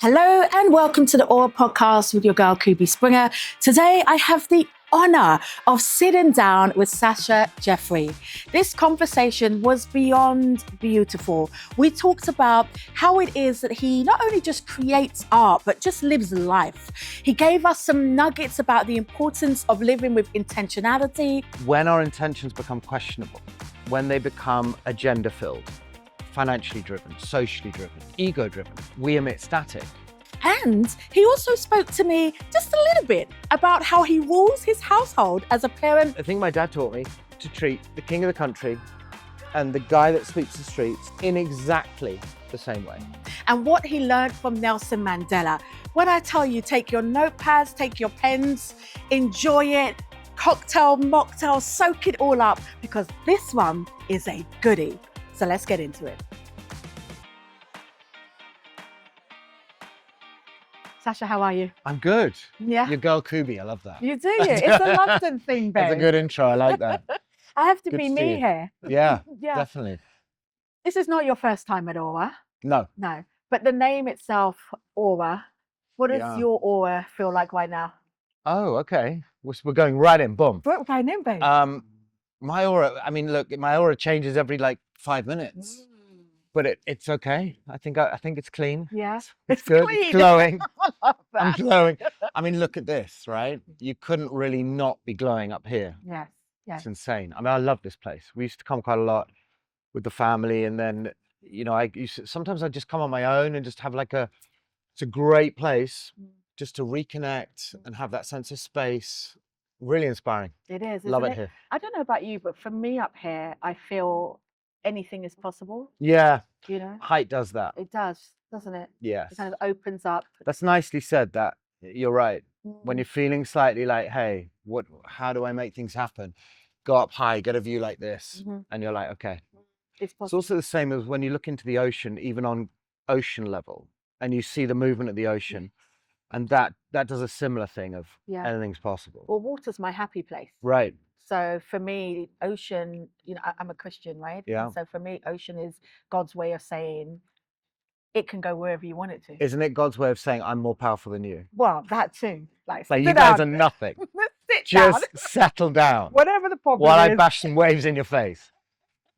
Hello and welcome to the Aura podcast with your girl, Kubi Springer. Today, I have the honor of sitting down with Sacha Jafri. This conversation was beyond beautiful. We talked about how it is that he not only just creates art, but just lives life. He gave us some nuggets about the importance of living with intentionality. When our intentions become questionable, when they become agenda-filled, financially driven, socially driven, ego-driven, we emit static. And he also spoke to me just a little bit about how he rules his household as a parent. I think my dad taught me to treat the king of the country and the guy that sweeps the streets in exactly the same way. And what he learned from Nelson Mandela. When I tell you, take your notepads, take your pens, enjoy it, cocktail, mocktail, soak it all up, because this one is a goodie. So let's get into it. Sacha, how are you? I'm good. Yeah. Your girl Kubi, I love that. You do you? It's a London thing, babe. That's a good intro, I like that. I have to Good be to see me you. here. Yeah, Yeah. definitely. This is not your first time at Aura. No, No. But the name itself, Aura, what does Yeah. your aura feel like right now? oh, okay. We're going right in, boom. What kind of name, babe? My aura, I mean, look, my aura changes every like 5 minutes, but it's okay. I think it's clean. Yeah. It's good. clean. It's glowing. I love I'm that. glowing. I mean, look at this, right? You couldn't really not be glowing up here. Yes. Yes. It's insane. I mean, I love this place. We used to come quite a lot with the family, and then, sometimes I just come on my own and just have it's a great place just to reconnect and have that sense of space. Really inspiring. It is. Love isn't it here. I don't know about you, but for me up here, I feel anything is possible. Yeah, You know, height does that. it does, doesn't it? Yes. It kind of opens up. That's nicely said. That you're right. When Mm. you're feeling slightly like, hey, how do I make things happen? Go up high, get a view like this, Mhm. and you're like, okay. It's It's possible. also the same as when you look into the ocean, even on ocean level, and you see the movement of the ocean, and that does a similar thing of Yeah. anything's possible. Well, water's my happy place. Right. So for me, ocean, I'm a Christian, right? Yeah. And so for me, ocean is God's way of saying it can go wherever you want it to. Isn't it God's way of saying I'm more powerful than you? Well, that too. Like, Like, sit you guys down. are nothing. Sit down. Just settle down Whatever the problem while I is. bash some waves in your face.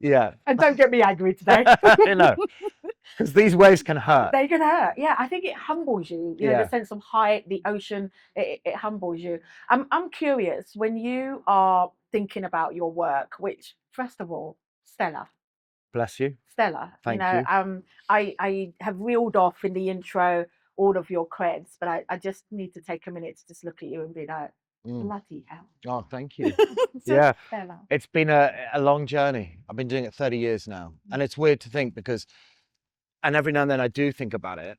Yeah. And don't get me angry today. I know. Because these waves can hurt. They can hurt. Yeah, I think it humbles you. You know, Yeah. the sense of height, the ocean, it humbles you. I'm curious, when you are thinking about your work, which, first of all, stellar. Bless you. Stellar. Thank you know, you. I have reeled off in the intro all of your creds, but I just need to take a minute to just look at you and be like, Mm. bloody hell. Oh, thank you. So Yeah. stellar. It's been a long journey. I've been doing it 30 years now. And it's weird to think because, and every now and then I do think about it,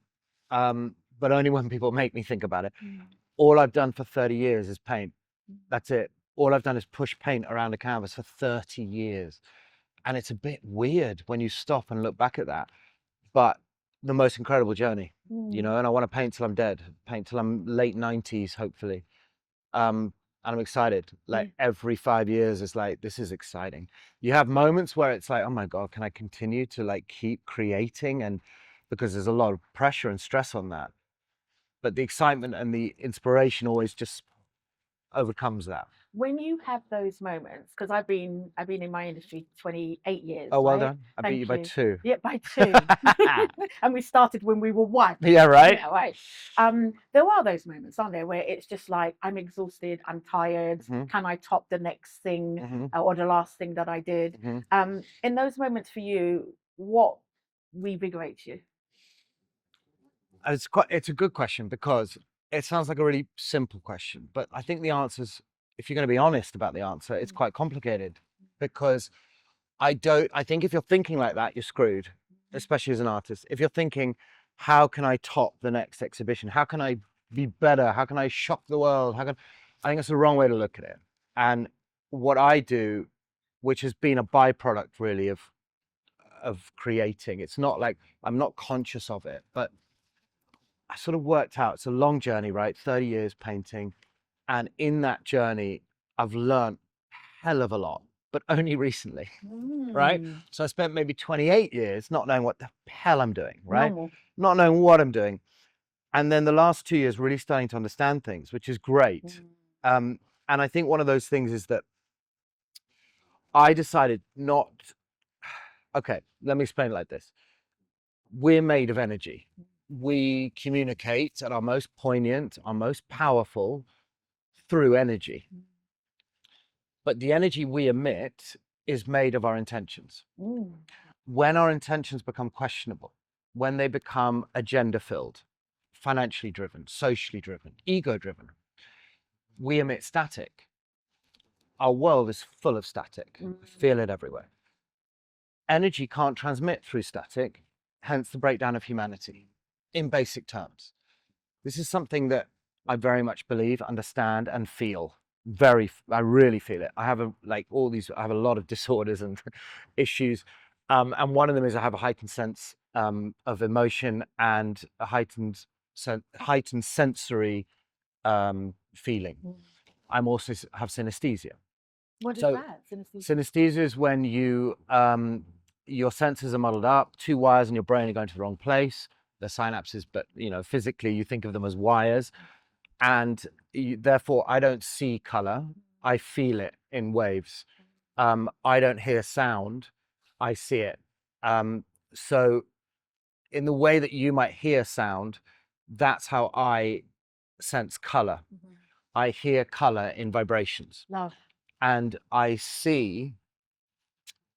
but only when people make me think about it. Mm. All I've done for 30 years is paint. That's it. All I've done is push paint around a canvas for 30 years. And it's a bit weird when you stop and look back at that. But the most incredible journey, you know, and I want to paint till I'm dead, paint till I'm late 90s, hopefully. And I'm excited. Like every 5 years is like, this is exciting. You have moments where it's like, oh my God, can I continue to like keep creating? And because there's a lot of pressure and stress on that. But the excitement and the inspiration always just overcomes that. When you have those moments, because I've been in my industry 28 years. Oh, well right? done. I beat Thank you by you. 2. Yeah, by 2. And we started when we were 1. Yeah, right? Yeah, right. There are those moments, aren't there, where it's just like, I'm exhausted, I'm tired. Mhm. Can I top the next thing Mhm. or the last thing that I did? Mhm. In those moments for you, what revigorates you? It's a good question because it sounds like a really simple question, but I think the answer's, if you're going to be honest about the answer, it's quite complicated because I think if you're thinking like that, you're screwed, especially as an artist. If you're thinking, how can I top the next exhibition? How can I be better? How can I shock the world? I think it's the wrong way to look at it. And what I do, which has been a byproduct really of creating, it's not like I'm not conscious of it, but I sort of worked out, it's a long journey, right? 30 years painting. And in that journey, I've learned a hell of a lot, but only recently, right? So I spent maybe 28 years not knowing what the hell I'm doing, right? Normal. Not knowing what I'm doing. And then the last 2 years, really starting to understand things, which is great. And I think one of those things is that I decided not, okay, let me explain it like this. We're made of energy. We communicate at our most poignant, our most powerful through energy. But the energy we emit is made of our intentions. When our intentions become questionable, when they become agenda-filled, financially driven, socially driven, ego-driven, we emit static. Our world is full of static. We feel it everywhere. Energy can't transmit through static, hence the breakdown of humanity, in basic terms. This is something that I very much believe, understand, and feel. I really feel it. I have I have a lot of disorders and issues. And one of them is I have a heightened sense of emotion and a heightened sensory feeling. I'm also have synesthesia. What is that? Synesthesia is when your senses are muddled up, two wires in your brain are going to the wrong place. They're synapses, but physically you think of them as wires. And therefore I don't see color. I feel it in waves. I don't hear sound. I see it. So in the way that you might hear sound, that's how I sense color. I hear color in vibrations. Love. And I see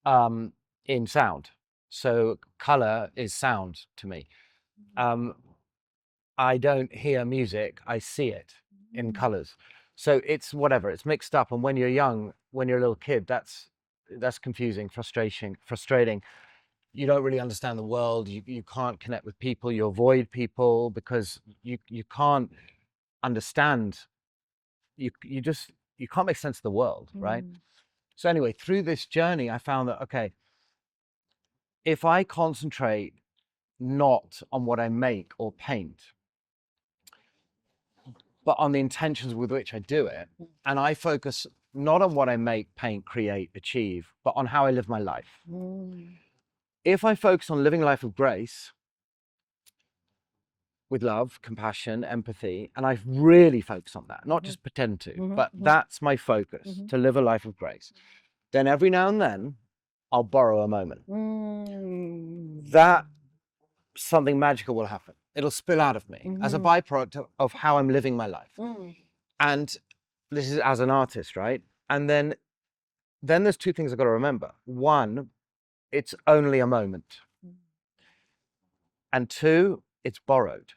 in sound. So color is sound to me. I don't hear music, I see it in colors. So it's whatever, it's mixed up. And when you're young, when you're a little kid, that's confusing, frustrating. You don't really understand the world. You can't connect with people. You avoid people because you can't understand. You can't make sense of the world, right? So anyway, through this journey, I found that, okay, if I concentrate not on what I make or paint, but on the intentions with which I do it, and I focus not on what I make, paint, create, achieve, but on how I live my life. If I focus on living a life of grace, with love, compassion, empathy, and I really focus on that, not just pretend to, but that's my focus, to live a life of grace, then every now and then I'll borrow a moment. That something magical will happen. It'll spill out of me as a byproduct of how I'm living my life. And this is as an artist, right? And then there's two things I've got to remember. One, it's only a moment. And two, it's borrowed.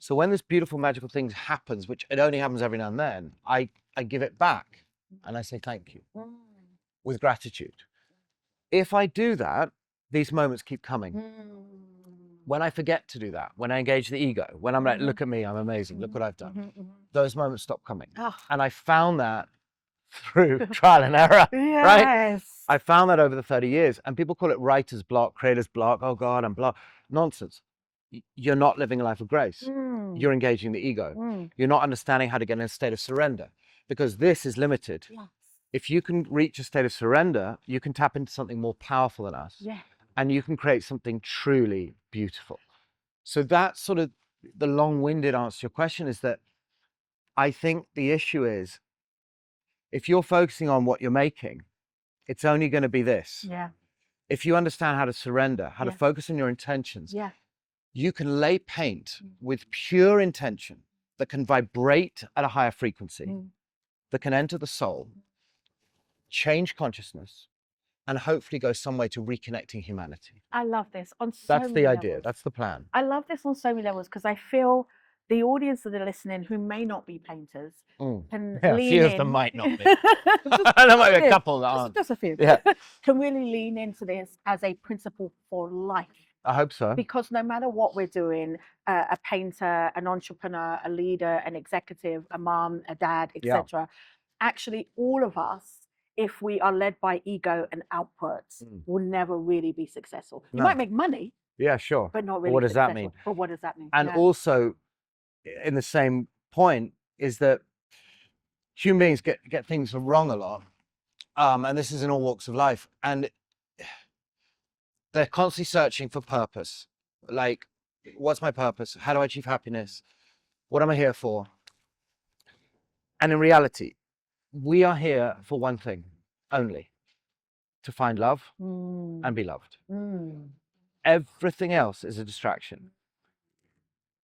So when this beautiful, magical thing happens, which it only happens every now and then, I give it back and I say thank you with gratitude. If I do that, these moments keep coming. When I forget to do that, when I engage the ego, when I'm like, look at me, I'm amazing, look what I've done, those moments stop coming. And I found that through trial and error, right? I found that over the 30 years, and people call it writer's block, creator's block. Oh God, I'm blocked. Nonsense. You're not living a life of grace. You're engaging the ego. You're not understanding how to get in a state of surrender, because this is limited. If you can reach a state of surrender, you can tap into something more powerful than us. And you can create something truly beautiful. So that's sort of the long-winded answer to your question, is that I think the issue is, if you're focusing on what you're making, it's only going to be this. If you understand how to surrender, how to focus on your intentions, you can lay paint with pure intention that can vibrate at a higher frequency, that can enter the soul, change consciousness, and hopefully go some way to reconnecting humanity. I love this on so That's many the idea. levels. That's the plan. I love this on so many levels, because I feel the audience that are listening who may not be painters can lean in. A few of them might not be. There might be a couple that aren't. Just a few. Can really lean into this as a principle for life. I hope so. Because no matter what we're doing, a painter, an entrepreneur, a leader, an executive, a mom, a dad, etc., actually all of us, if we are led by ego and outputs, will never really be successful. You might make money. Yeah, sure. But not really. What does that mean? But what does that mean? And also, in the same point, is that human beings get things wrong a lot. And this is in all walks of life. And they're constantly searching for purpose. Like, What's my purpose? How do I achieve happiness? What am I here for? And in reality, we are here for one thing only, to find love and be loved. Everything else is a distraction.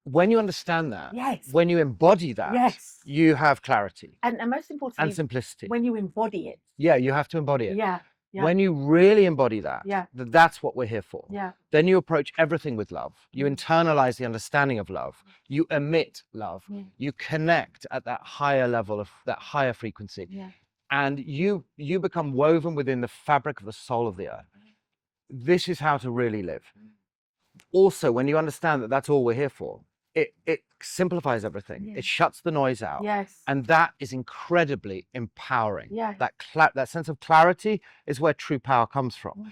When you understand that, Yes. when you embody that, Yes. you have clarity And most importantly, and simplicity. when you embody it. Yeah, you have to embody it. Yeah. Yeah. When you really embody that, Yeah. that's what we're here for. Yeah. Then you approach everything with love. You internalize the understanding of love. You emit love. Yeah. You connect at that higher level of that higher frequency. Yeah. And you become woven within the fabric of the soul of the earth. This is how to really live. Also, when you understand that that's all we're here for, it simplifies everything. Yeah. It shuts the noise out. Yes. And that is incredibly empowering. Yes. That sense of clarity is where true power comes from.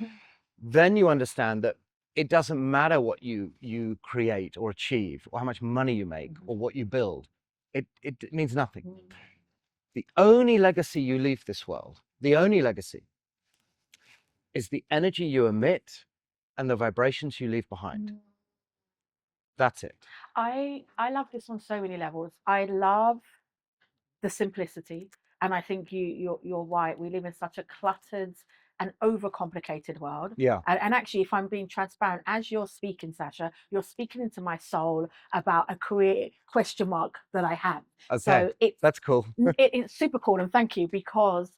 Then you understand that it doesn't matter what you create or achieve, or how much money you make, or what you build. It means nothing. The only legacy you leave this world, the only legacy, is the energy you emit and the vibrations you leave behind. That's it. I love this on so many levels. I love the simplicity, and I think you're right. We live in such a cluttered and overcomplicated world. Yeah. And actually, if I'm being transparent, as you're speaking, Sacha, you're speaking into my soul about a career question mark that I have. Okay. So that's cool. It's super cool, and thank you, because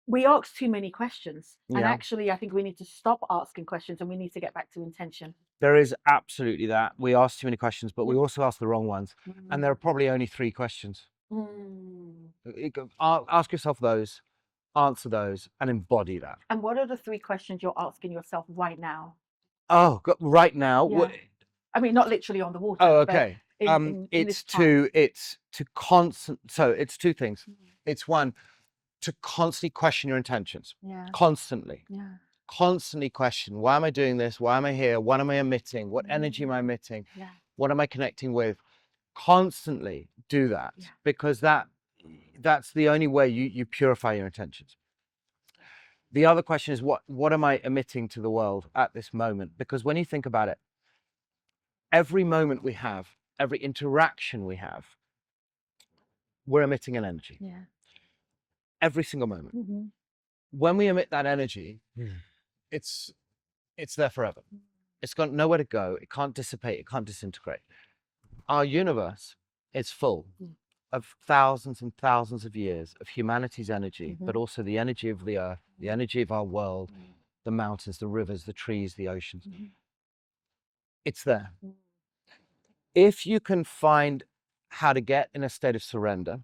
we ask too many questions. And Yeah. actually, I think we need to stop asking questions, and we need to get back to intention. There is absolutely that. We ask too many questions, but we also ask the wrong ones. And there are probably only 3 questions. Ask yourself those, answer those, and embody that. And what are the 3 questions you're asking yourself right now? Oh, right now? Yeah. I mean, not literally on the water. Oh, okay. It's to constant. So it's 2 things. It's one, to constantly question your intentions. Yeah. Constantly. Yeah. Constantly question, why am I doing this? Why am I here? What am I emitting? What energy am I emitting? Yeah. What am I connecting with? Constantly do that, because that's the only way you purify your intentions. The other question is, what am I emitting to the world at this moment? Because when you think about it, every moment we have, every interaction we have, we're emitting an energy. Yeah. Every single moment. When we emit that energy, it's there forever. It's got nowhere to go. It can't dissipate. It can't disintegrate. Our universe is full of thousands and thousands of years of humanity's energy, but also the energy of the earth, the energy of our world, the mountains, the rivers, the trees, the oceans. It's there. If you can find how to get in a state of surrender,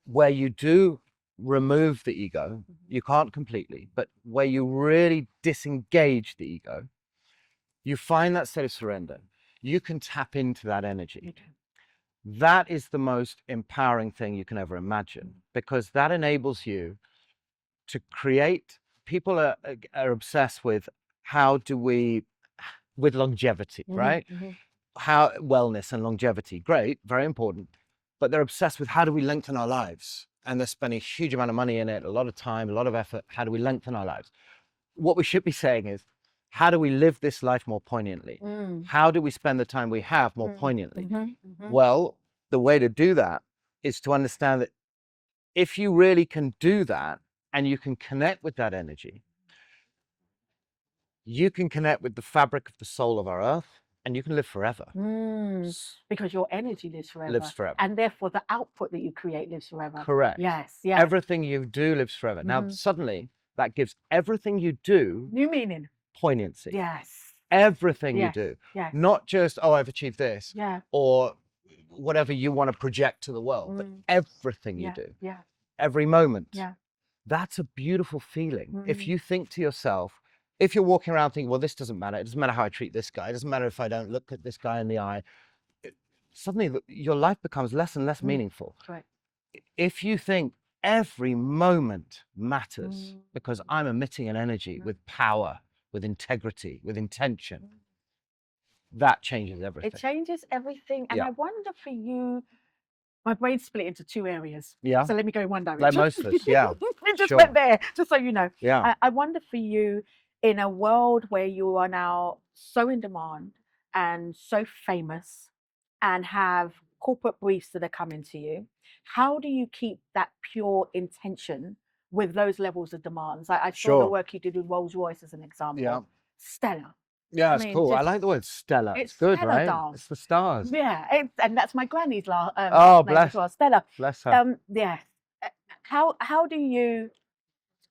where you do remove the ego, you can't completely, but where you really disengage the ego, you find that state of surrender, you can tap into that energy. That is the most empowering thing you can ever imagine, because that enables you to create. People are obsessed with with longevity, right? How wellness and longevity, great, very important, but they're obsessed with how do we lengthen our lives? And they're spending a huge amount of money in it, a lot of time, a lot of effort. How do we lengthen our lives? What we should be saying is, how do we live this life more poignantly? How do we spend the time we have more poignantly? Well, the way to do that is to understand that if you really can do that, and you can connect with that energy, you can connect with the fabric of the soul of our earth, and you can live forever. Because your energy lives forever. Lives forever. And therefore the output that you create lives forever. Correct. Yes. Yeah. Everything you do lives forever. Now, suddenly, that gives everything you do new meaning. Poignancy. Yes. Everything you do. Yes. Not just, oh, I've achieved this. Yeah. Or whatever you want to project to the world, but everything you do. Yeah. Every moment. Yeah. That's a beautiful feeling. If you think to yourself, if you're walking around thinking, well, this doesn't matter. It doesn't matter how I treat this guy. It doesn't matter if I don't look at this guy in the eye. Suddenly, your life becomes less and less meaningful. Right. If you think every moment matters because I'm emitting an energy with power, with integrity, with intention, that changes everything. It changes everything. And I wonder for you, my brain split into 2 areas. Yeah. So let me go in one direction. Like most of us, yeah. We just went there, just so you know. Yeah. I wonder for you, in a world where you are now so in demand and so famous and have corporate briefs that are coming to you, how do you keep that pure intention with those levels of demands? I saw the Sure. work you did with Rolls-Royce as an example. Yeah. Stellar. Yeah, I it's mean, cool. I just like the word stellar. it's It's good, stellar right? dance. It's the stars. Yeah, and that's my granny's Oh, last name as bless, well, Stella. bless her. Yeah. Uh, how do you,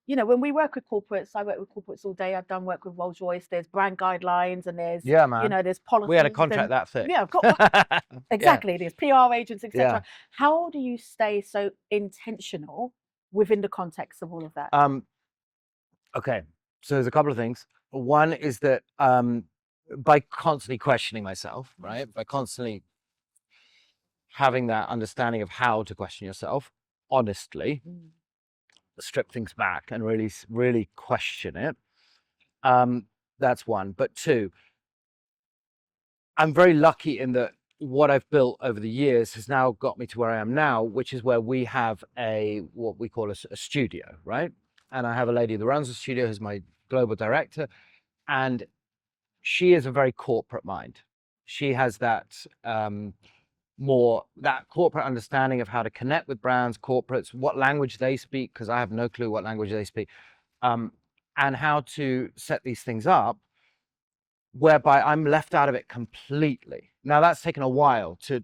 when we work with corporates, I work with corporates all day. I've done work with Rolls-Royce. There's brand guidelines and there's, Yeah, man. there's We had a policies contract and that thick. yeah, Yeah. exactly. There's PR agents, Yeah. etc. How do you stay so intentional within the context of all of that? Okay. So there's a couple of things. One is that by constantly questioning myself, right? By constantly having that understanding of how to question yourself honestly, strip things back and really question it. That's one. But two, I'm very lucky in that what I've built over the years has now got me to where I am now, which is where we have what we call a studio, right? And I have a lady that runs the studio who's my global director, and she is a very corporate mind. She has that more that corporate understanding of how to connect with brands, corporates, what language they speak, because I have no clue what language they speak, and how to set these things up whereby I'm left out of it completely. Now that's taken a while to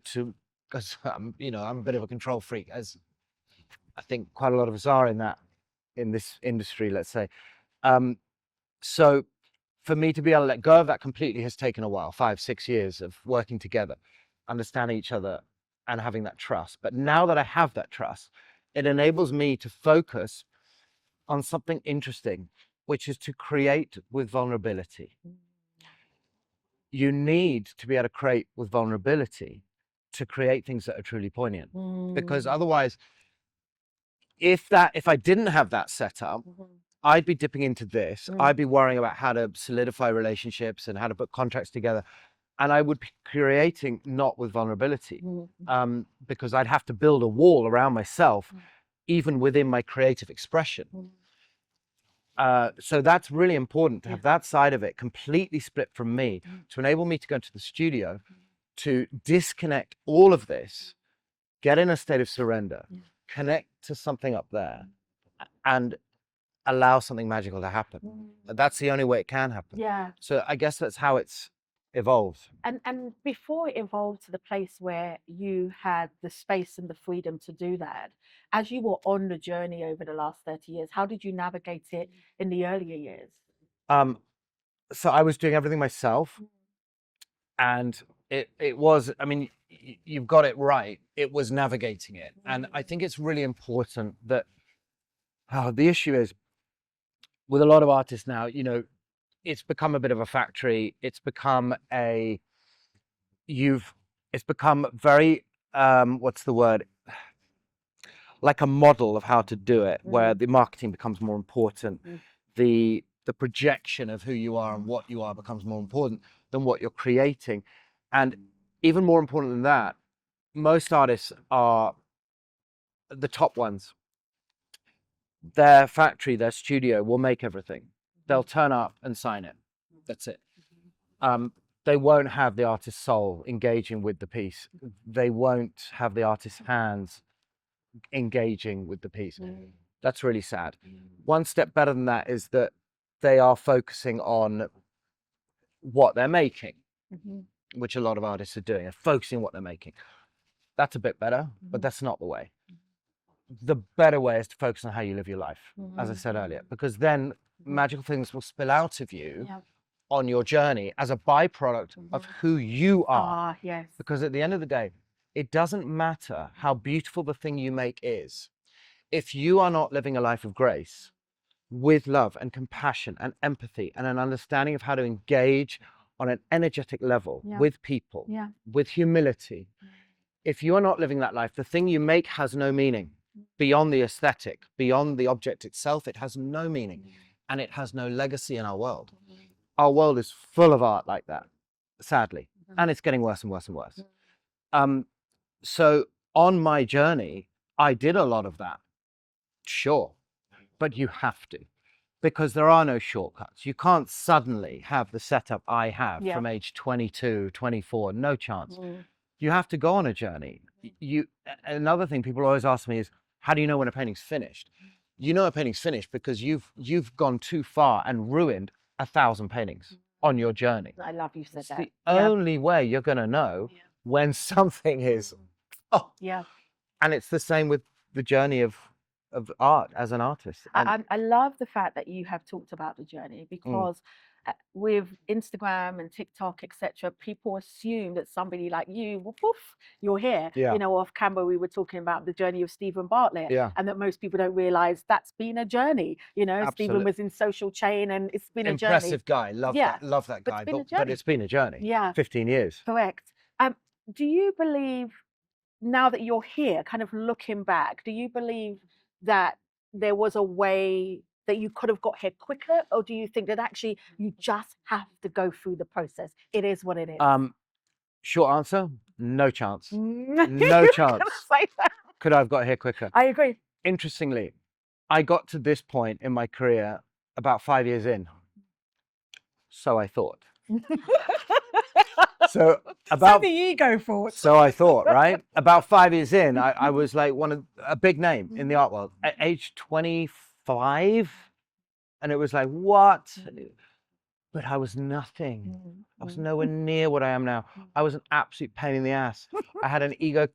because I'm a bit of a control freak, as I think quite a lot of us are in this industry, let's say. So for me to be able to let go of that completely has taken a while, 5-6 years of working together, understanding each other and having that trust. But now that I have that trust, it enables me to focus on something interesting, which is to create with vulnerability. You need to be able to create with vulnerability to create things that are truly poignant. Because otherwise, if I didn't have that set up, I'd be dipping into this. I'd be worrying about how to solidify relationships and how to put contracts together. And I would be creating not with vulnerability, because I'd have to build a wall around myself, even within my creative expression. So that's really important to have that side of it completely split from me, to enable me to go into the studio, to disconnect all of this, get in a state of surrender, connect to something up there, and allow something magical to happen. That's the only way it can happen. Yeah. So I guess that's how it's evolved. And before it evolved to the place where you had the space and the freedom to do that, as you were on the journey over the last 30 years, how did you navigate it in the earlier years? So I was doing everything myself, and it was, I mean, you've got it right. It was navigating it. And I think it's really important that the issue is with a lot of artists now, it's become a bit of a factory. It's become it's become very, what's the word? Like a model of how to do it, where the marketing becomes more important. The projection of who you are and what you are becomes more important than what you're creating. And even more important than that, most artists are the top ones. Their factory, their studio will make everything. They'll turn up and sign it. That's it. They won't have the artist's soul engaging with the piece. They won't have the artist's hands engaging with the piece. That's really sad. One step better than that is that they are focusing on what they're making, which a lot of artists are doing, and focusing on what they're making. That's a bit better, but that's not the way. The better way is to focus on how you live your life, as I said earlier, because then magical things will spill out of you on your journey as a byproduct of who you are. Yes. Because at the end of the day, it doesn't matter how beautiful the thing you make is. If you are not living a life of grace with love and compassion and empathy and an understanding of how to engage on an energetic level with people, with humility, if you are not living that life, the thing you make has no meaning beyond the aesthetic, beyond the object itself. It has no meaning, and it has no legacy in our world. Our world is full of art like that, sadly, and it's getting worse and worse and worse. So on my journey, I did a lot of that, sure, but you have to. because there are no shortcuts. You can't suddenly have the setup I have Yeah. from age 22, 24, no chance. Mm. You have to go on a journey. Another thing people always ask me is, how do you know when a painting's finished? You know a painting's finished because you've gone too far and ruined 1,000 paintings on your journey. I love you said It's that. the only way you're going to know when something is, Yeah. and it's the same with the journey of art as an artist. And I love the fact that you have talked about the journey, because with Instagram and TikTok, etc., people assume that somebody like you, well, poof, you're here. Yeah. You know, off camera, we were talking about the journey of Stephen Bartlett, Yeah. and that most people don't realize that's been a journey. You know, Stephen was in Social Chain, and it's been a journey. Impressive guy. Love that guy. But it's been a journey. Yeah. 15 years. Correct. Do you believe, now that you're here, kind of looking back, do you believe that there was a way that you could have got here quicker, or do you think that actually you just have to go through the process? It is what it is. Short answer, no chance. No chance. Could I have got here quicker? I agree. Interestingly, I got to this point in my career about 5 years in. So I thought. So the ego thought. So I thought, right? About 5 years in, I was like a big name in the art world at age 25. And it was like, what? But I was nothing. I was nowhere near what I am now. I was an absolute pain in the ass. I had an ego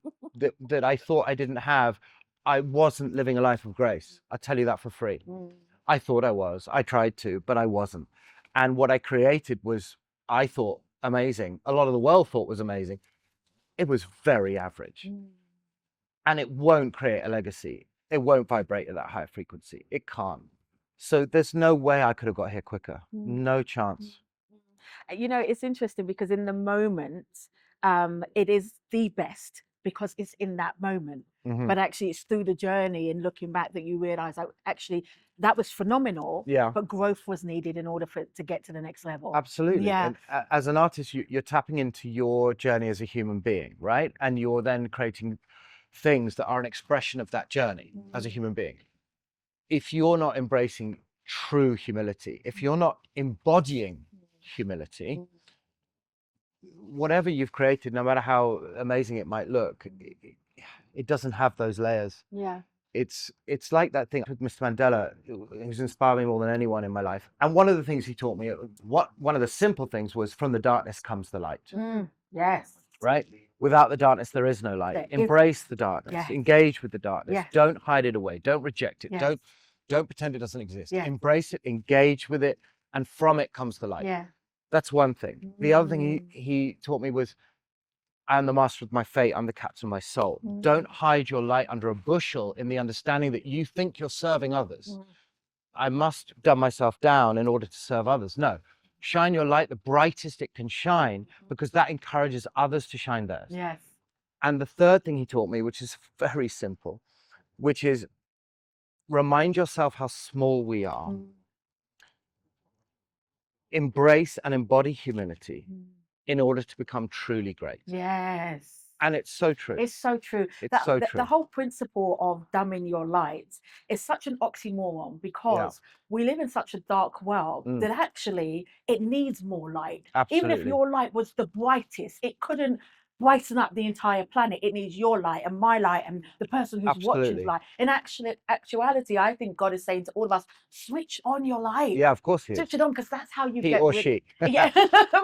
that I thought I didn't have. I wasn't living a life of grace. I tell you that for free. I thought I was. I tried to, but I wasn't. And what I created was, I thought, amazing. A lot of the world thought was amazing. It was very average. And it won't create a legacy. It won't vibrate at that higher frequency. It can't. So there's no way I could have got here quicker. No chance. You know, it's interesting because in the moment, it is the best because it's in that moment. But actually, it's through the journey and looking back that you realize that actually that was phenomenal. Yeah. But growth was needed in order for it to get to the next level. Absolutely. Yeah. And as an artist, you're tapping into your journey as a human being, right? And you're then creating things that are an expression of that journey as a human being. If you're not embracing true humility, if you're not embodying humility, whatever you've created, no matter how amazing it might look, it doesn't have those layers. Yeah. It's like that thing with Mr. Mandela, who's inspired me more than anyone in my life. And one of the things he taught me, one of the simple things was, from the darkness comes the light. Yes. Right? Without the darkness, there is no light. Embrace the darkness. Yes. Engage with the darkness. Yes. Don't hide it away. Don't reject it. Yes. Don't pretend it doesn't exist. Yes. Embrace it, engage with it, and from it comes the light. Yeah. That's one thing. The other thing he taught me was, I am the master of my fate, I'm the captain of my soul. Don't hide your light under a bushel in the understanding that you think you're serving others. I must dumb myself down in order to serve others. No. Shine your light the brightest it can shine, because that encourages others to shine theirs. Yes. And the third thing he taught me, which is very simple, which is, remind yourself how small we are. Embrace and embody humility in order to become truly great. Yes. And it's so true. It's so true. It's so true. The whole principle of dumbing your light is such an oxymoron, because we live in such a dark world that actually it needs more light. Absolutely. Even if your light was the brightest, it couldn't brighten up the entire planet. It needs your light and my light and the person who's watching light. In actuality, I think God is saying to all of us, switch on your light. Yeah, of course he is. Switch it on, because that's how you He get or rid. she. Yeah,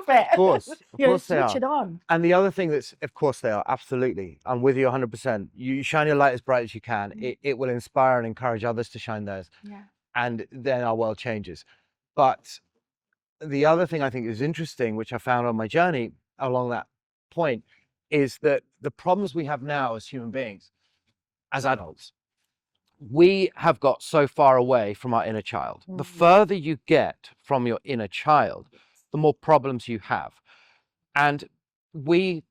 fair. Of course. Of course they switch are. it on. And the other thing that's, of course they are, absolutely. I'm with you 100%. You shine your light as bright as you can. It will inspire and encourage others to shine theirs. Yeah. And then our world changes. But the other thing I think is interesting, which I found on my journey along that point, is that the problems we have now as human beings, as adults, we have got so far away from our inner child. The further you get from your inner child, the more problems you have. And we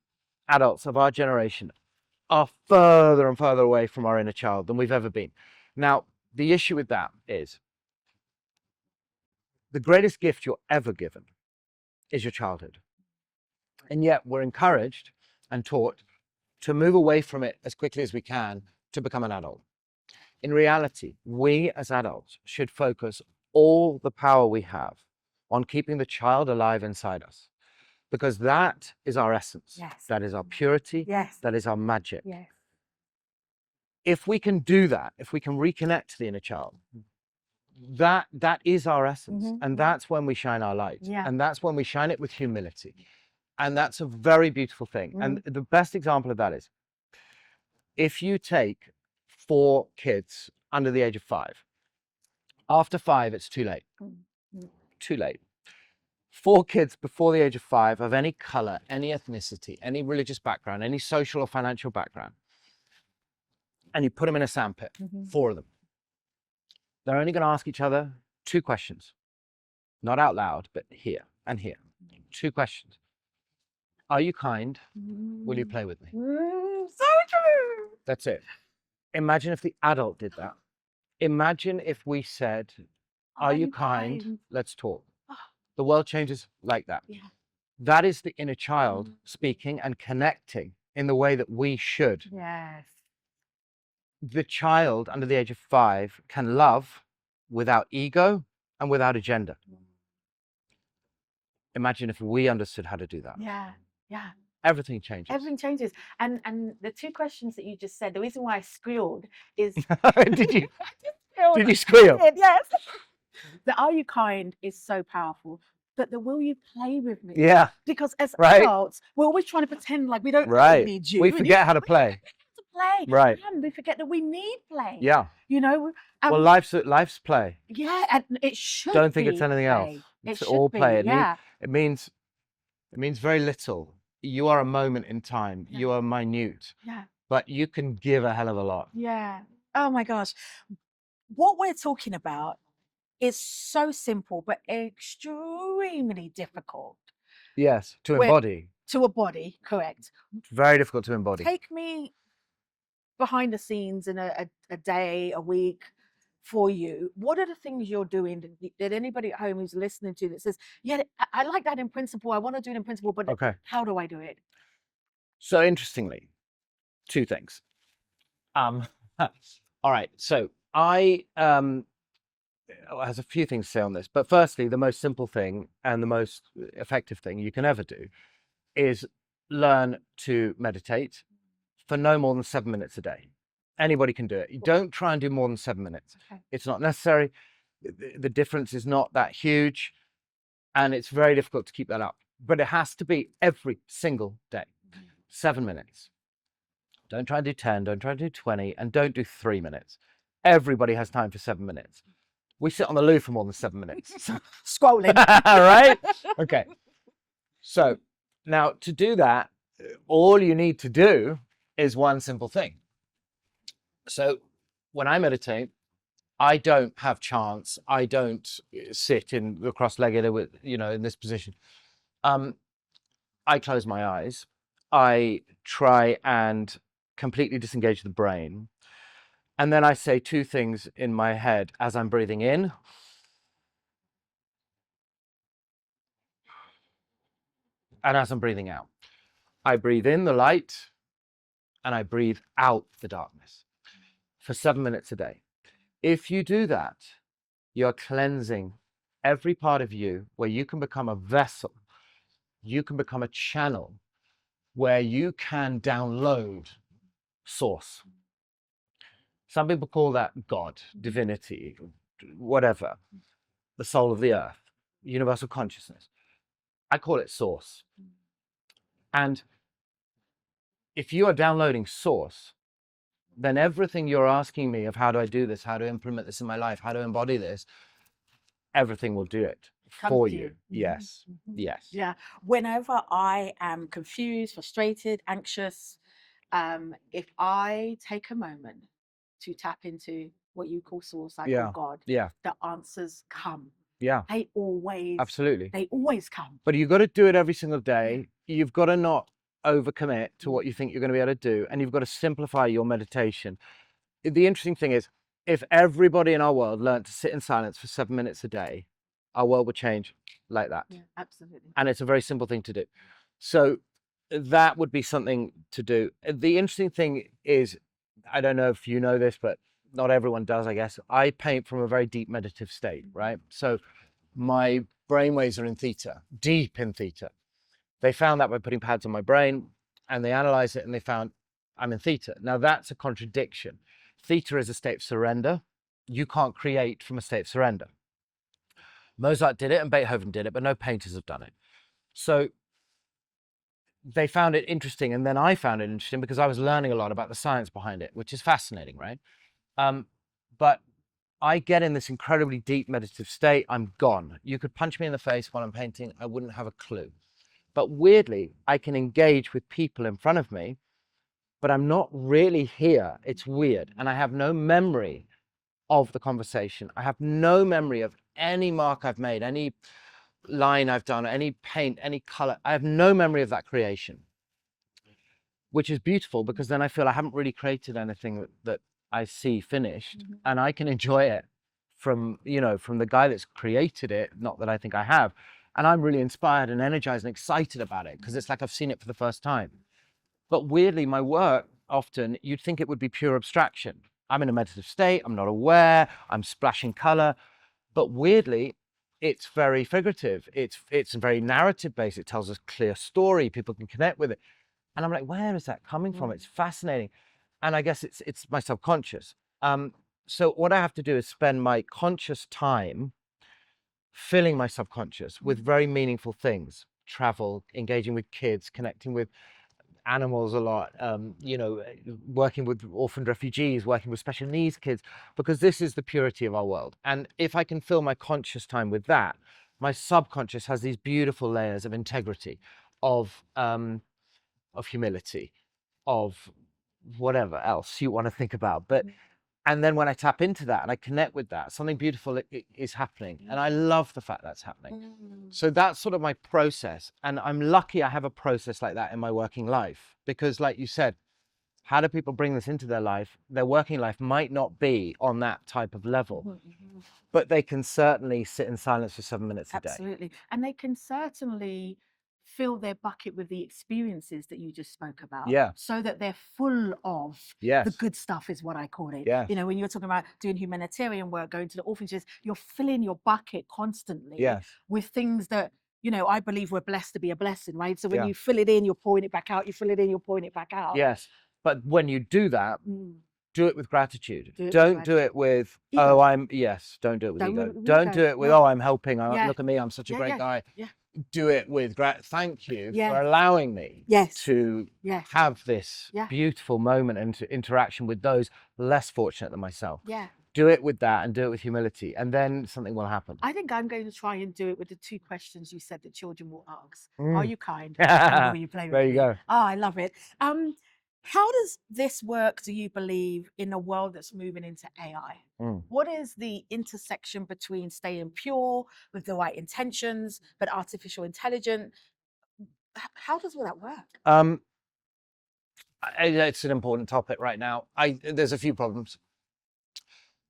adults of our generation are further and further away from our inner child than we've ever been. Now, the issue with that is, the greatest gift you're ever given is your childhood. And yet we're encouraged and taught to move away from it as quickly as we can to become an adult. In reality, we as adults should focus all the power we have on keeping the child alive inside us, because that is our essence. Yes. That is our purity. Yes. That is our magic. Yes. If we can do that, if we can reconnect to the inner child, that is our essence. And that's when we shine our light. Yeah. And that's when we shine it with humility. And that's a very beautiful thing. And the best example of that is, if you take 4 kids under the age of 5, after 5, it's too late. Too late. 4 kids before the age of 5 of any color, any ethnicity, any religious background, any social or financial background, and you put them in a sandpit, 4 of them. They're only going to ask each other 2 questions, not out loud, but here and here. 2 questions. Are you kind? Will you play with me? So true. That's it. Imagine if the adult did that. Imagine if we said, are you kind? Let's talk. The world changes like that. Yeah. That is the inner child speaking and connecting in the way that we should. Yes. The child under the age of 5 can love without ego and without agenda. Imagine if we understood how to do that. Yeah. Yeah. Everything changes. Everything changes. And the 2 questions that you just said, the reason why I squealed is Did you? Did you squeal? I did, yes. The are you kind is so powerful. But the will you play with me? Yeah. Because as Right. adults, we're always trying to pretend like we don't Right. need you. We forget how to play. To play. Right. And we forget that we need play. Yeah. You know? Well, life's play. Yeah, and it should Don't think be it's anything play. else. It It's should all be, play. yeah. It means very little. You are a moment in time. Yeah. You are minute. Yeah. But you can give a hell of a lot. Yeah. Oh my gosh. What we're talking about is so simple, but extremely difficult Yes, to embody. to a body, correct. Very difficult to embody. Take me behind the scenes in a day, a week for you. What are the things you're doing that anybody at home who's listening to that says, yeah, I like that in principle, I want to do it in principle, but Okay. how do I do it? So interestingly, 2 things. All right. So I has a few things to say on this, but firstly, the most simple thing and the most effective thing you can ever do is learn to meditate for no more than 7 minutes a day. Anybody can do it. You don't try and do more than 7 minutes. Okay. It's not necessary. The difference is not that huge, and it's very difficult to keep that up. But it has to be every single day. 7 minutes. Don't try and do 10, don't try and do 20, and don't do 3 minutes. Everybody has time for 7 minutes. We sit on the loo for more than 7 minutes. Scrolling. Right? Okay. So now to do that, all you need to do is one simple thing. So when I meditate, I don't have chants. I don't sit in the cross-legged with, in this position. I close my eyes. I try and completely disengage the brain. And then I say 2 things in my head as I'm breathing in. And as I'm breathing out. I breathe in the light and I breathe out the darkness for 7 minutes a day. If you do that, you're cleansing every part of you where you can become a vessel. You can become a channel where you can download source. Some people call that God, divinity, whatever, the soul of the earth, universal consciousness. I call it source. And if you are downloading source, then everything you're asking me of how do I do this, how to implement this in my life, how to embody this, everything will do it for you. Yes. Yes. Yeah. Whenever I am confused, frustrated, anxious, if I take a moment to tap into what you call source, I call God, the answers come. Yeah. They always come. But you've got to do it every single day. You've got to not overcommit to what you think you're going to be able to do, and you've got to simplify your meditation. The interesting thing is, if everybody in our world learned to sit in silence for 7 minutes a day, our world would change like that. Yeah, absolutely. And it's a very simple thing to do. So that would be something to do. The interesting thing is, I don't know if you know this, but not everyone does, I guess. I paint from a very deep meditative state, right? So my brainwaves are in theta, deep in theta. They found that by putting pads on my brain, and they analyzed it and they found I'm in theta. Now that's a contradiction. Theta is a state of surrender. You can't create from a state of surrender. Mozart did it and Beethoven did it, but no painters have done it. So they found it interesting, and then I found it interesting because I was learning a lot about the science behind it, which is fascinating, right? But I get in this incredibly deep meditative state. I'm gone. You could punch me in the face while I'm painting. I wouldn't have a clue. But weirdly, I can engage with people in front of me, but I'm not really here. It's weird. And I have no memory of the conversation. I have no memory of any mark I've made, any line I've done, any paint, any color. I have no memory of that creation, which is beautiful because then I feel I haven't really created anything that I see finished, and I can enjoy it from, you know, from the guy that's created it. Not that I think I have. And I'm really inspired and energized and excited about it because it's like I've seen it for the first time. But weirdly, my work, often you'd think it would be pure abstraction. I'm in a meditative state, I'm not aware, I'm splashing color. But weirdly, it's very figurative. It's very narrative based. It tells a clear story. People can connect with it. And I'm like, where is that coming from? It's fascinating. And I guess it's my subconscious. So what I have to do is spend my conscious time filling my subconscious with very meaningful things: travel, engaging with kids, connecting with animals a lot, you know, working with orphaned refugees, working with special needs kids, because this is the purity of our world. And if I can fill my conscious time with that, my subconscious has these beautiful layers of integrity, of humility, of whatever else you want to think about. But and then when I tap into that and I connect with that, something beautiful is happening. And I love the fact that's happening. So that's sort of my process. And I'm lucky I have a process like that in my working life. Because like you said, how do people bring this into their life? Their working life might not be on that type of level, but they can certainly sit in silence for 7 minutes a day. Absolutely. And they can certainly fill their bucket with the experiences that you just spoke about. Yeah. So that they're full of the good stuff, is what I call it. Yes. You know, when you're talking about doing humanitarian work, going to the orphanages, you're filling your bucket constantly with things that, you know, I believe we're blessed to be a blessing, right? So when you fill it in, you're pouring it back out, you fill it in, you're pouring it back out. Yes. But when you do that, do it with gratitude. Do it with Don't do it with, ego. oh, don't do it with ego. Don't do it with, oh, I'm helping. Look at me, I'm such a great guy. Do it with thank you for allowing me to have this beautiful moment and interaction with those less fortunate than myself. Do it with that and do it with humility, and then something will happen. I think I'm going to try and do it with the 2 questions you said that children will ask. Are you kind? And will you play with There you me? go. Oh, I love it. How does this work, do you believe, in a world that's moving into AI? What is the intersection between staying pure with the right intentions, but artificial intelligence? How does all that work? It's an important topic right now. There's a few problems.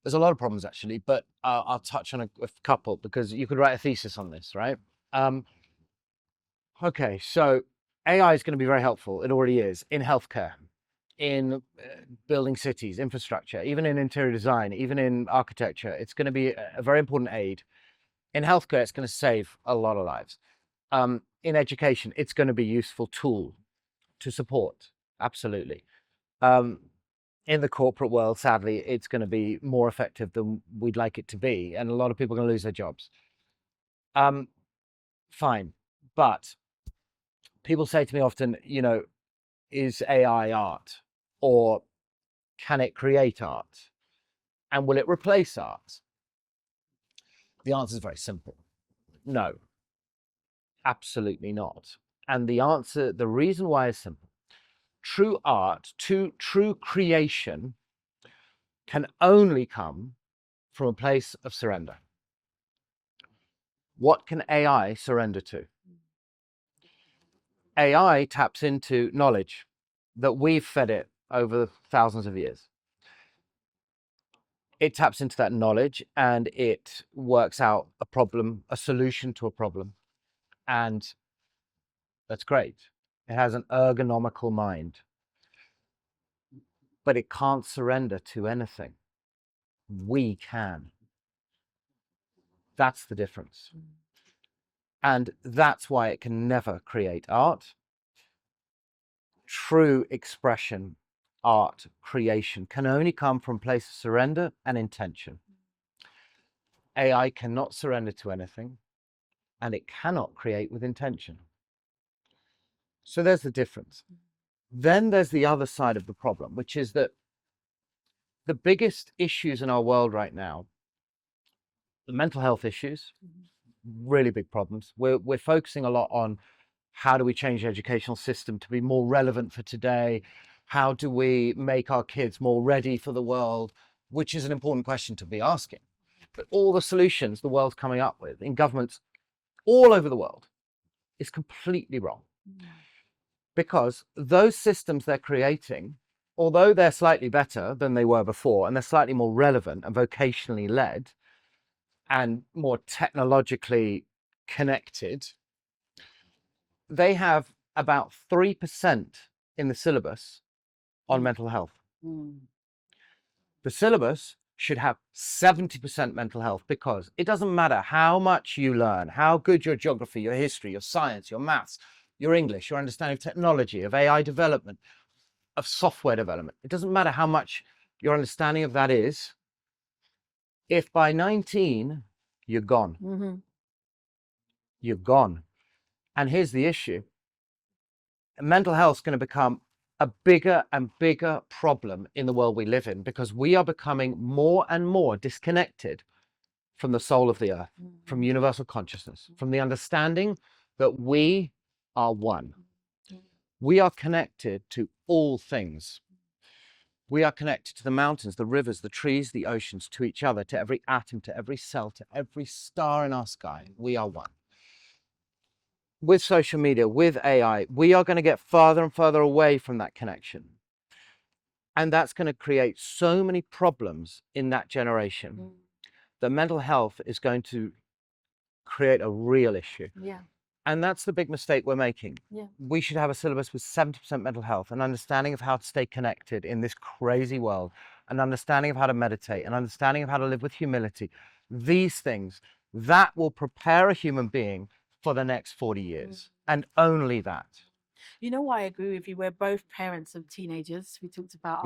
There's a lot of problems actually, but I'll touch on a couple because you could write a thesis on this, right? Okay, so AI is going to be very helpful. It already is in healthcare, in building cities, infrastructure, even in interior design, even in architecture. It's going to be a very important aid. In healthcare, it's going to save a lot of lives. In education, it's going to be a useful tool to support, absolutely. In the corporate world, sadly, it's going to be more effective than we'd like it to be, and a lot of people are going to lose their jobs. Fine, but people say to me often, you know, is AI art, or can it create art, and will it replace art? The answer is very simple. No, absolutely not. And the reason why is simple. True art, true creation can only come from a place of surrender. What can AI surrender to? AI taps into knowledge that we've fed it over thousands of years. It taps into that knowledge and it works out a problem, a solution to a problem. And that's great. It has an ergonomical mind, but it can't surrender to anything. We can. That's the difference. And that's why it can never create art. True expression, art, creation can only come from a place of surrender and intention. AI cannot surrender to anything, and it cannot create with intention. So there's the difference. Then there's the other side of the problem, which is that the biggest issues in our world right now, the mental health issues, really big problems. We're focusing a lot on how do we change the educational system to be more relevant for today? How do we make our kids more ready for the world? Which is an important question to be asking. But all the solutions the world's coming up with in governments all over the world is completely wrong. Because those systems they're creating, although they're slightly better than they were before, and they're slightly more relevant and vocationally led and more technologically connected, they have about 3% in the syllabus on mental health. The syllabus should have 70% mental health, because it doesn't matter how much you learn, how good your geography, your history, your science, your maths, your English, your understanding of technology, of AI development, of software development. It doesn't matter how much your understanding of that is. If by 19, you're gone. You're gone. And here's the issue. Mental health is going to become a bigger and bigger problem in the world we live in, because we are becoming more and more disconnected from the soul of the earth, from universal consciousness, from the understanding that we are one. We are connected to all things. We are connected to the mountains, the rivers, the trees, the oceans, to each other, to every atom, to every cell, to every star in our sky. We are one. With social media, with AI, we are going to get farther and further away from that connection. And that's going to create so many problems in that generation that mental health is going to create a real issue. And that's the big mistake we're making. We should have a syllabus with 70% mental health, an understanding of how to stay connected in this crazy world, an understanding of how to meditate, an understanding of how to live with humility. These things, that will prepare a human being for the next 40 years, and only that. You know why I agree with you? We're both parents of teenagers. We talked about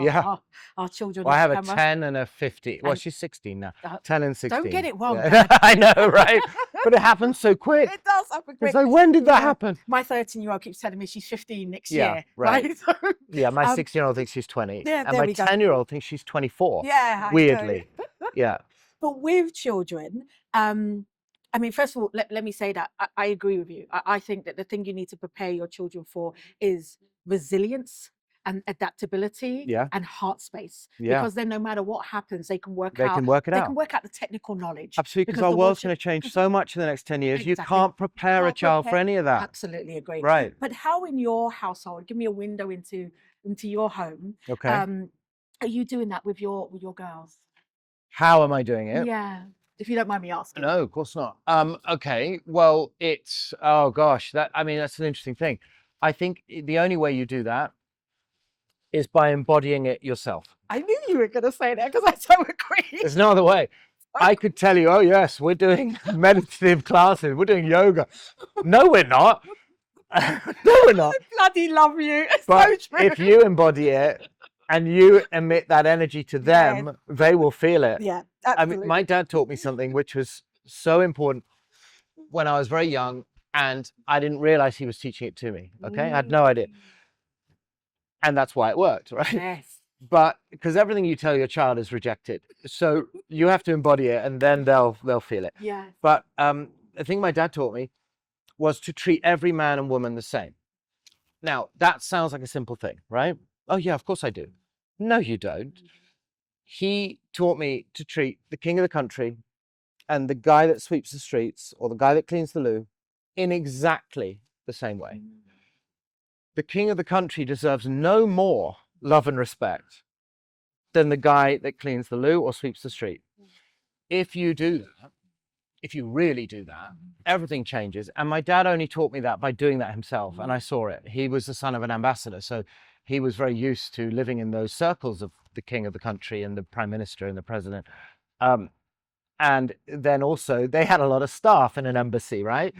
our children. Well, I have a 10 and a 50. Well, she's 16 now. 10 and 16. Don't get it wrong. I know, right? But it happens so quick. It does happen quick. It's like, when did that happen? My 13-year-old keeps telling me she's 15 next Yeah, year. right. So, yeah, my 16-year-old thinks she's 20. Yeah, and my 10-year-old thinks she's 24. Yeah, weirdly. Yeah. But with children, I mean, first of all, let me say that I agree with you. I think that the thing you need to prepare your children for is resilience and adaptability and heart space. Because then no matter what happens, they can work out. They can work out the technical knowledge. Absolutely, because our world's going to change so much in the next 10 years. Exactly. You can't prepare a child for any of that. Absolutely agree. Right. But how in your household, give me a window into your home. Okay. Are you doing that with your girls? How am I doing it? Yeah. If you don't mind me asking. No, of course not. Okay. Well, it's, oh gosh, that's an interesting thing. I think the only way you do that is by embodying it yourself. I knew you were going to say that, because I so agree. There's no other way. I could tell you, oh yes, we're doing meditative classes, we're doing yoga. No, we're not. No, we're not. I bloody love you. It's but so true. If you embody it and you emit that energy to them, they will feel it. Yeah, absolutely. I mean, my dad taught me something which was so important when I was very young, and I didn't realize he was teaching it to me. Okay, I had no idea. And that's why it worked, right? Yes. But because everything you tell your child is rejected, so you have to embody it, and then they'll feel it. Yeah. But the thing my dad taught me was to treat every man and woman the same. Now that sounds like a simple thing, right? Oh yeah, of course I do. No, you don't. He taught me to treat the king of the country and the guy that sweeps the streets or the guy that cleans the loo in exactly the same way. The king of the country deserves no more love and respect than the guy that cleans the loo or sweeps the street. If you do that, if you really do that, everything changes. And my dad only taught me that by doing that himself, and I saw it. He was the son of an ambassador, so he was very used to living in those circles of the king of the country and the prime minister and the president. And then also they had a lot of staff in an embassy, right?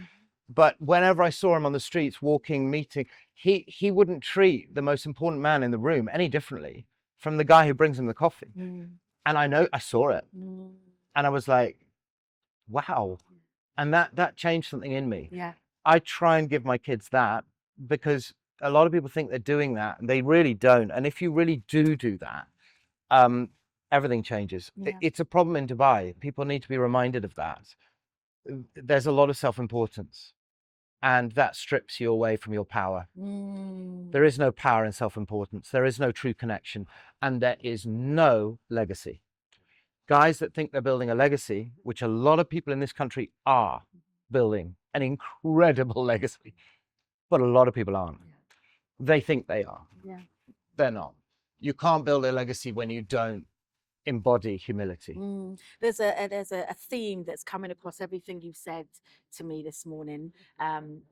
But whenever I saw him on the streets, walking, meeting, he wouldn't treat the most important man in the room any differently from the guy who brings him the coffee. And I saw it, and I was like, wow. And that changed something in me. Yeah. I try and give my kids that, because a lot of people think they're doing that and they really don't. And if you really do that, everything changes. Yeah. It's a problem in Dubai. People need to be reminded of that. There's a lot of self-importance, and that strips you away from your power. There is no power in self-importance. There is no true connection, and there is no legacy. Guys that think they're building a legacy, which a lot of people in this country are building an incredible legacy, but a lot of people aren't. They think they are. Yeah. They're not. You can't build a legacy when you don't embody humility. There's a theme that's coming across everything you've said to me this morning,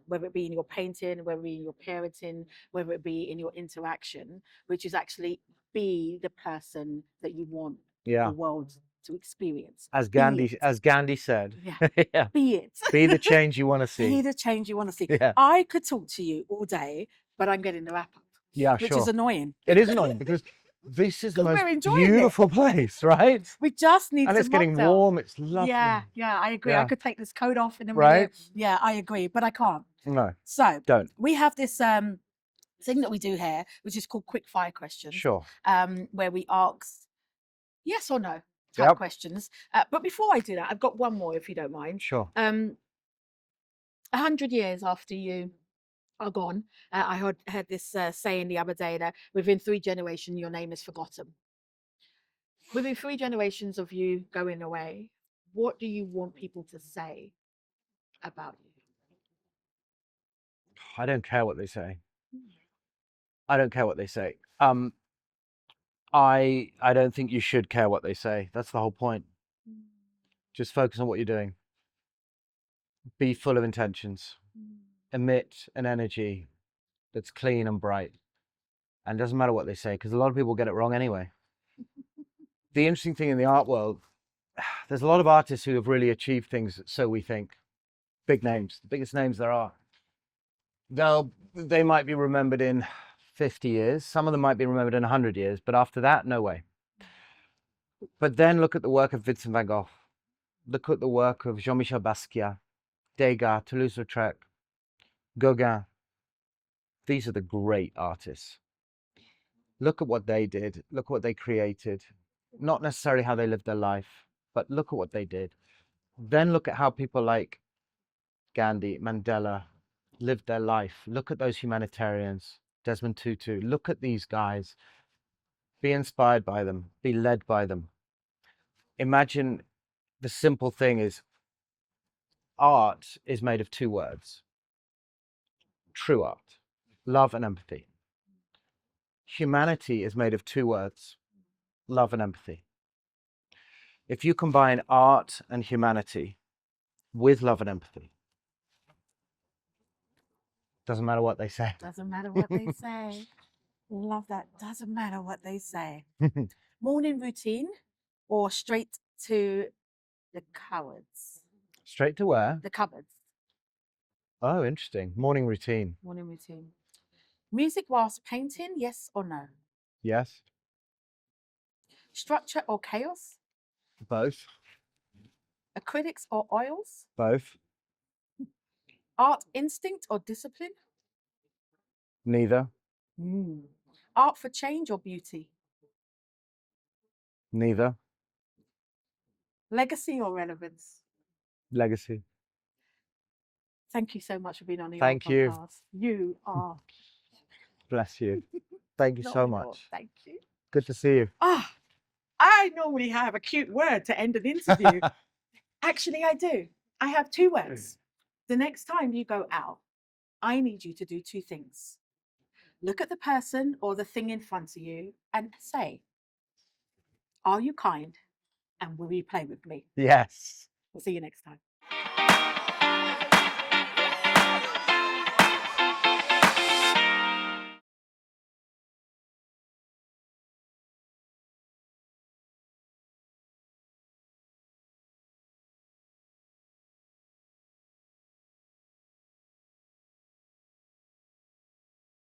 whether it be in your painting, whether it be in your parenting, whether it be in your interaction, which is actually be the person that you want the world to experience. As Gandhi said, yeah. Be it. Be the change you want to see. Be the change you want to see. Yeah. I could talk to you all day, but I'm getting the wrap up. Yeah, which is annoying. It is annoying because this is the most enjoying beautiful place, right? We just need and it's getting mocktail. Warm. It's lovely. Yeah, I agree. Yeah. I could take this coat off in a minute. Right? Yeah, I agree, but I can't. No. So don't. We have this thing that we do here, which is called quick fire questions. Sure. Where we ask yes or no type questions. But before I do that, I've got one more, if you don't mind. Sure. 100 years after you are gone, I heard this saying the other day that within 3 generations, your name is forgotten. Within 3 generations of you going away, what do you want people to say about you? I don't care what they say. I don't care what they say. I don't think you should care what they say. That's the whole point. Just focus on what you're doing. Be full of intentions. Emit an energy that's clean and bright. And it doesn't matter what they say, because a lot of people get it wrong anyway. The interesting thing in the art world, there's a lot of artists who have really achieved things, so we think. Big names, the biggest names there are. They might be remembered in 50 years. Some of them might be remembered in 100 years, but after that, no way. But then look at the work of Vincent van Gogh. Look at the work of Jean-Michel Basquiat, Degas, Toulouse-Lautrec, Gauguin. These are the great artists. Look at what they did. Look what they created. Not necessarily how they lived their life, but look at what they did. Then look at how people like Gandhi, Mandela lived their life. Look at those humanitarians, Desmond Tutu. Look at these guys. Be inspired by them. Be led by them. Imagine the simple thing is art is made of 2 words. True art, love and empathy. Humanity is made of 2 words, love and empathy. If you combine art and humanity with love and empathy, doesn't matter what they say. Doesn't matter what they say. Love that. Doesn't matter what they say. Morning routine or straight to the cupboards? Straight to where? The cupboards. Oh, interesting. Morning routine. Morning routine. Music whilst painting, yes or no? Yes. Structure or chaos? Both. Acrylics or oils? Both. Art instinct or discipline? Neither. Art for change or beauty? Neither. Legacy or relevance? Legacy. Thank you so much for being on the Thank you. podcast. You are. Bless you. Thank you so much. Thank you. Good to see you. I normally have a cute word to end an interview. Actually, I do. I have 2 words. The next time you go out, I need you to do 2 things. Look at the person or the thing in front of you and say, are you kind? And will you play with me? Yes. We'll see you next time.